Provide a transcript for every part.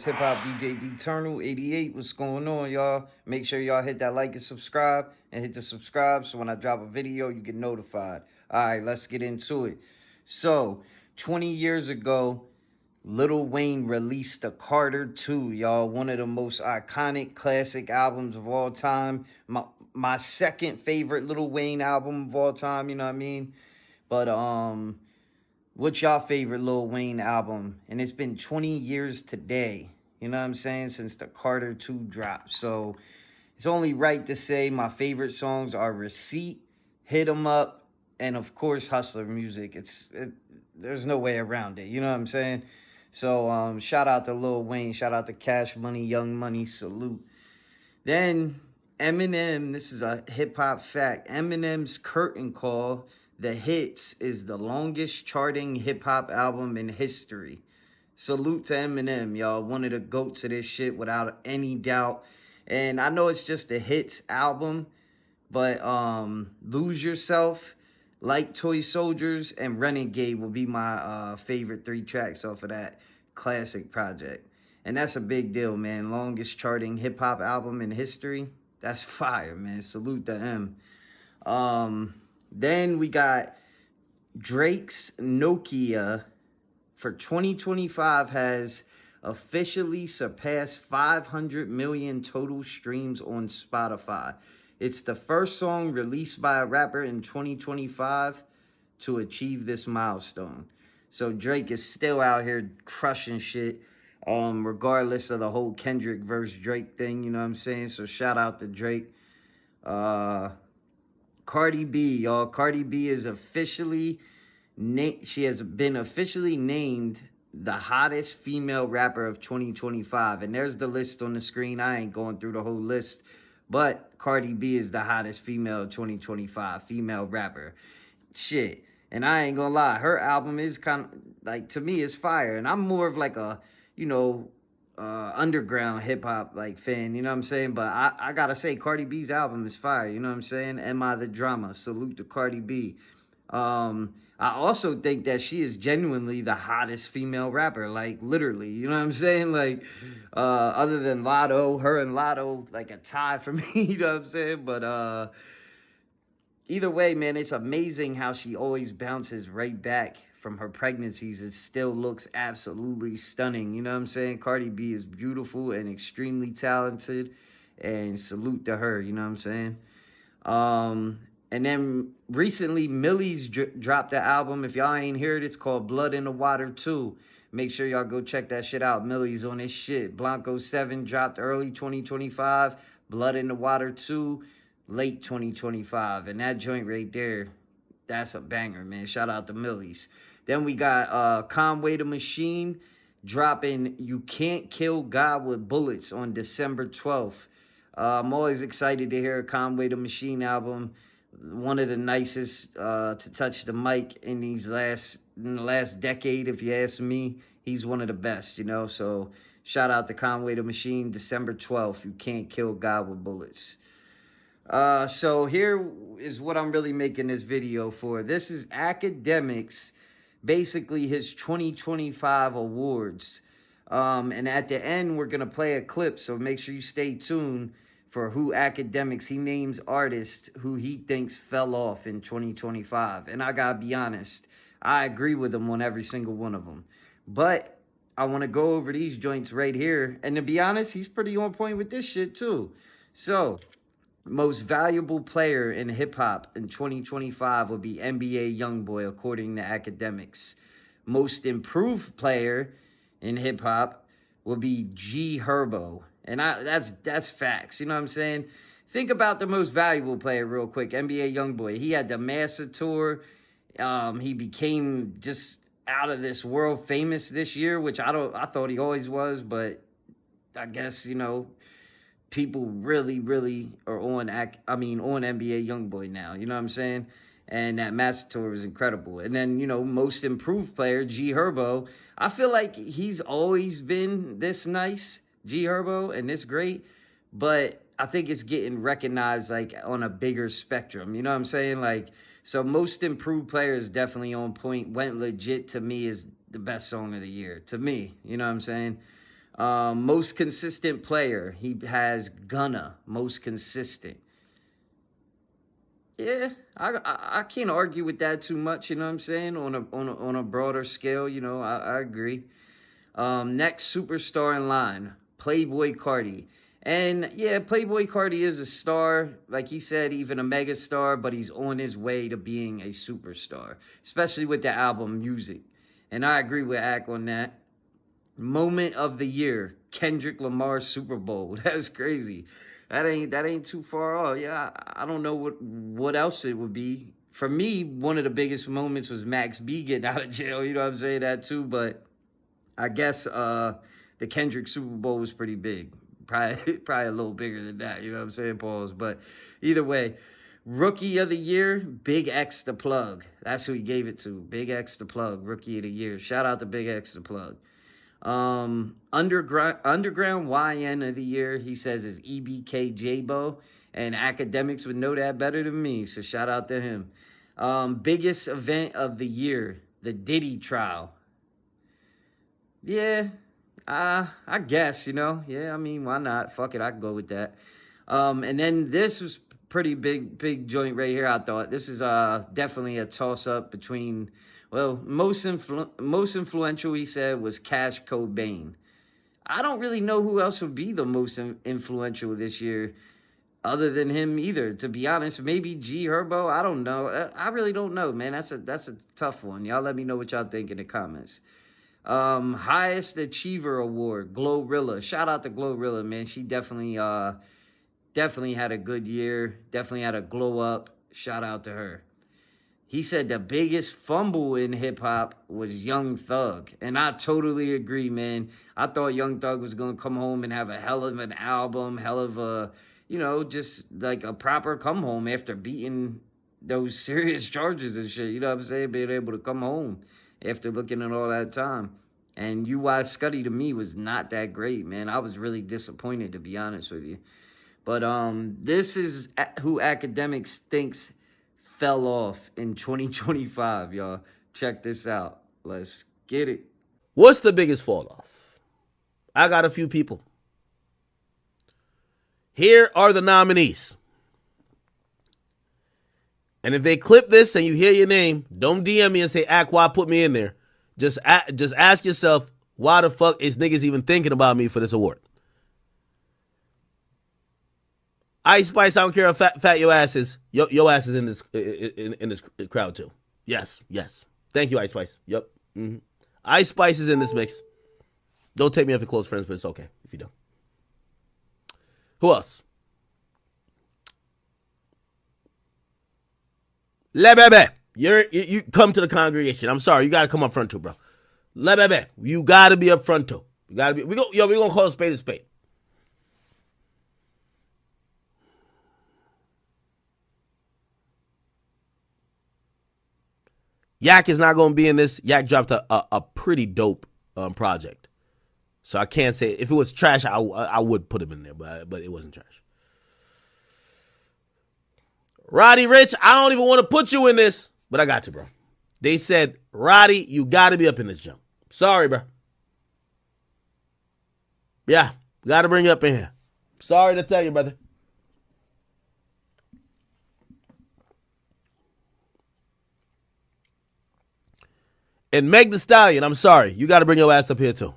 Hip Hop DJ Eternal 88. What's going on, y'all? Make sure y'all hit that like and subscribe, and hit the subscribe so when I drop a video, you get notified. All right, let's get into it. So, 20 years ago, Lil Wayne released The Carter 2, y'all. One of the most iconic classic albums of all time. My second favorite Lil Wayne album of all time, you know what I mean? But what's y'all favorite Lil Wayne album? And it's been 20 years today, you know what I'm saying, since The Carter 2 dropped. So it's only right to say my favorite songs are Receipt, Hit 'Em Up, and of course Hustler Music. There's no way around it, you know what I'm saying? So shout out to Lil Wayne, shout out to Cash Money, Young Money, salute. Then Eminem, this is a hip hop fact. Eminem's Curtain Call, The Hits, is the longest charting hip hop album in history. Salute to Eminem, y'all. One of the GOATs of this shit without any doubt. And I know it's just the Hits album, but Lose Yourself, Like Toy Soldiers, and Renegade will be my favorite 3 tracks off of that classic project. And that's a big deal, man. Longest charting hip hop album in history. That's fire, man. Salute to him. Then we got Drake's Nokia for 2025 has officially surpassed 500 million total streams on Spotify. It's the first song released by a rapper in 2025 to achieve this milestone. So Drake is still out here crushing shit, regardless of the whole Kendrick versus Drake thing, you know what I'm saying? So shout out to Drake. Cardi B, y'all. Cardi B is officially she has been officially named the hottest female rapper of 2025. And there's the list on the screen. I ain't going through the whole list, but Cardi B is the hottest female of 2025, female rapper. Shit. And I ain't gonna lie, her album is kind of, like, to me, it's fire. And I'm more of like a, underground hip-hop like fan, you know what I'm saying? But I gotta say, Cardi B's album is fire, you know what I'm saying? Am I the Drama? Salute to Cardi B. I also think that she is genuinely the hottest female rapper, like, literally, you know what I'm saying? Like, other than Lotto, her and Lotto, like, a tie for me, you know what I'm saying? But either way, man, it's amazing how she always bounces right back from her pregnancies. It still looks absolutely stunning. You know what I'm saying? Cardi B is beautiful and extremely talented, and salute to her. You know what I'm saying? And then recently, Millie's dropped the album. If y'all ain't heard it, it's called Blood in the Water 2. Make sure y'all go check that shit out. Millie's on this shit. Blanco 7 dropped early 2025. Blood in the Water 2. Late 2025, and that joint right there, that's a banger, man. Shout out to Millie's. Then we got Conway the Machine dropping You Can't Kill God with Bullets on December 12th. I'm always excited to hear a Conway the Machine album. One of the nicest to touch the mic in the last decade, if you ask me. He's one of the best, you know. So shout out to Conway the Machine, December 12th. You Can't Kill God with Bullets. So here is what I'm really making this video for. This is Akademiks, basically his 2025 awards. And at the end, we're going to play a clip, so make sure you stay tuned for who Akademiks, he names artists who he thinks fell off in 2025. And I gotta be honest, I agree with him on every single one of them. But I want to go over these joints right here. And to be honest, he's pretty on point with this shit too. So most valuable player in hip-hop in 2025 will be NBA Youngboy, according to Akademiks. Most improved player in hip-hop will be G Herbo. And that's facts, you know what I'm saying? Think about the most valuable player real quick, NBA Youngboy. He had the Master Tour. He became just out of this world famous this year, which I thought he always was, but I guess, people really are on NBA Youngboy now, you know what I'm saying? And that Master Tour was incredible. And then, most improved player, G Herbo. I feel like he's always been this nice, G Herbo, and this great, but I think it's getting recognized like on a bigger spectrum, you know what I'm saying? Like, so most improved player is definitely on point. Went Legit to me is the best song of the year, to me, you know what I'm saying? Most consistent player, he has Gunna, most consistent. Yeah, I can't argue with that too much. You know what I'm saying? On a broader scale, I agree. Next superstar in line, Playboy Cardi. And yeah, Playboy Cardi is a star, like he said, even a mega star, but he's on his way to being a superstar, especially with the album Music. And I agree with Ak on that. Moment of the year, Kendrick Lamar's Super Bowl. That's crazy. That ain't too far off. Yeah, I don't know what else it would be. For me, one of the biggest moments was Max B getting out of jail. You know what I'm saying? That too, but I guess the Kendrick Super Bowl was pretty big. Probably a little bigger than that. You know what I'm saying, Pauls? But either way, Rookie of the Year, Big X the Plug. That's who he gave it to. Big X the Plug, Rookie of the Year. Shout out to Big X the Plug. Underground YN of the Year, he says, is EBK J-Bo. And Akademiks would know that better than me, so shout out to him. Biggest event of the year, the Diddy trial. Yeah, I guess, Yeah, I mean, why not? Fuck it, I can go with that. And then this was pretty big joint right here, I thought. This is definitely a toss-up between, well, most influential, he said, was Cash Cobain. I don't really know who else would be the most influential this year other than him either, to be honest. Maybe G Herbo, I don't know. I really don't know, man. That's a tough one. Y'all let me know what y'all think in the comments. Highest Achiever Award, Glorilla. Shout out to Glorilla, man. She definitely had a good year. Definitely had a glow up. Shout out to her. He said the biggest fumble in hip hop was Young Thug. And I totally agree, man. I thought Young Thug was going to come home and have a hell of an album, hell of a, just like a proper come home after beating those serious charges and shit. You know what I'm saying? Being able to come home after looking at all that time. And UI Scuddy to me was not that great, man. I was really disappointed, to be honest with you. But this is who Akademiks thinks fell off in 2025, y'all. Check this out. Let's get it. What's the biggest fall off? I got a few people. Here are the nominees. And if they clip this and you hear your name, don't DM me and say, why put me in there? Just ask yourself, why the fuck is niggas even thinking about me for this award? Ice Spice, I don't care how fat your ass is. Your ass is in this crowd too. Yes. Thank you, Ice Spice. Yep. Mm-hmm. Ice Spice is in this mix. Don't take me off your close friends, but it's okay if you don't. Who else? Le Bebe. You come to the congregation. I'm sorry, you gotta come up front too, bro. Le Bebe. You gotta be up front too. You gotta be. We're gonna call a spade a spade. Yak is not going to be in this. Yak dropped a pretty dope project. So I can't say, if it was trash, I would put him in there, but it wasn't trash. Roddy Rich, I don't even want to put you in this, but I got you, bro. They said, Roddy, you got to be up in this jump. Sorry, bro. Yeah, got to bring you up in here. Sorry to tell you, brother. And Meg Thee Stallion, I'm sorry. You got to bring your ass up here, too.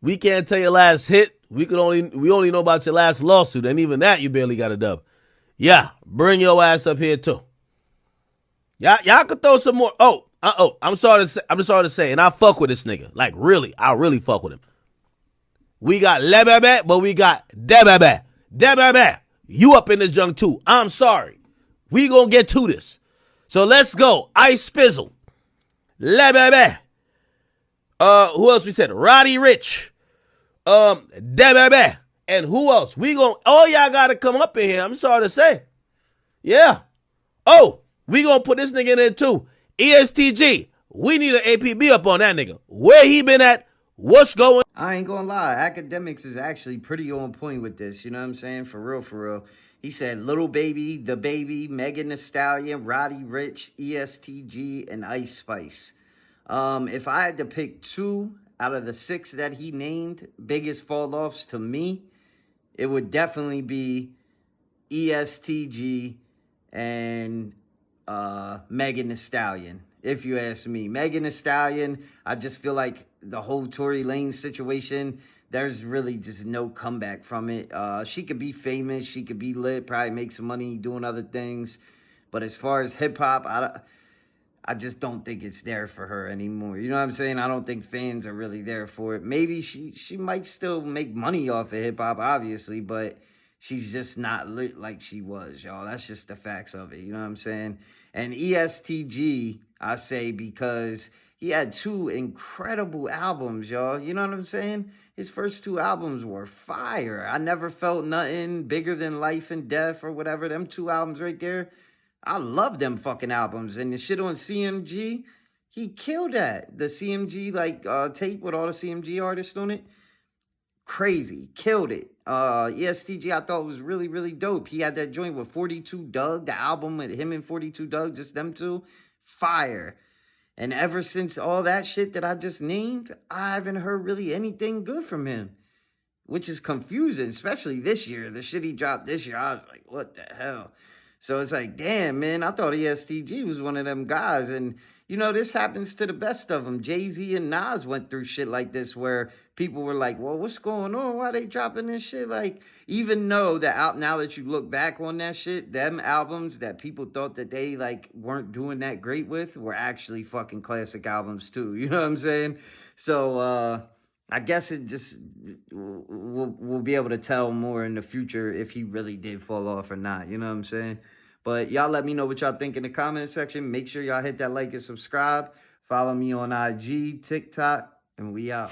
We can't tell your last hit. We only know about your last lawsuit, and even that, you barely got a dub. Yeah, bring your ass up here, too. Y'all could throw some more. I'm sorry to say, and I fuck with this nigga. Like, really, I really fuck with him. We got Le Bebe, but we got De Bebe. De Bebe, you up in this junk, too. I'm sorry. We gonna get to this. So let's go. Ice Spizzle. Le Bebe. Who else we said? Roddy Rich. De Bebe. And who else? All y'all gotta come up in here. I'm sorry to say. Yeah. Oh, we gonna put this nigga in there too. ESTG. We need an APB up on that nigga. Where he been at? What's going? I ain't gonna lie. Akademiks is actually pretty on point with this. You know what I'm saying? For real. He said Little Baby, The Baby, Megan Thee Stallion, Roddy Rich, ESTG, and Ice Spice. If I had to pick two, out of the 6 that he named, biggest fall offs to me, it would definitely be ESTG and Megan Thee Stallion. If you ask me, Megan Thee Stallion, I just feel like the whole Tory Lanez situation, there's really just no comeback from it. She could be famous, she could be lit, probably make some money doing other things. But as far as hip hop, I just don't think it's there for her anymore. You know what I'm saying? I don't think fans are really there for it. Maybe she might still make money off of hip hop, obviously, but she's just not lit like she was, y'all. That's just the facts of it. You know what I'm saying? And ESTG, I say because he had 2 incredible albums, y'all. You know what I'm saying? His first 2 albums were fire. I never felt nothing bigger than Life and Death or whatever. Them 2 albums right there, I love them fucking albums. And the shit on CMG, he killed that. The CMG tape with all the CMG artists on it, crazy, killed it. ESTG I thought was really, really dope. He had that joint with 42 Doug, the album with him and 42 Doug, just them 2, fire. And ever since all that shit that I just named, I haven't heard really anything good from him, which is confusing, especially this year. The shit he dropped this year, I was like, what the hell? So it's like, damn, man, I thought ESTG was one of them guys. And, you know, this happens to the best of them. Jay-Z and Nas went through shit like this where people were like, well, what's going on? Why they dropping this shit? Like, even though now that you look back on that shit, them albums that people thought that they, like, weren't doing that great with were actually fucking classic albums, too. You know what I'm saying? So, I guess it just, we'll be able to tell more in the future if he really did fall off or not. You know what I'm saying? But y'all let me know what y'all think in the comment section. Make sure y'all hit that like and subscribe. Follow me on IG, TikTok, and we out.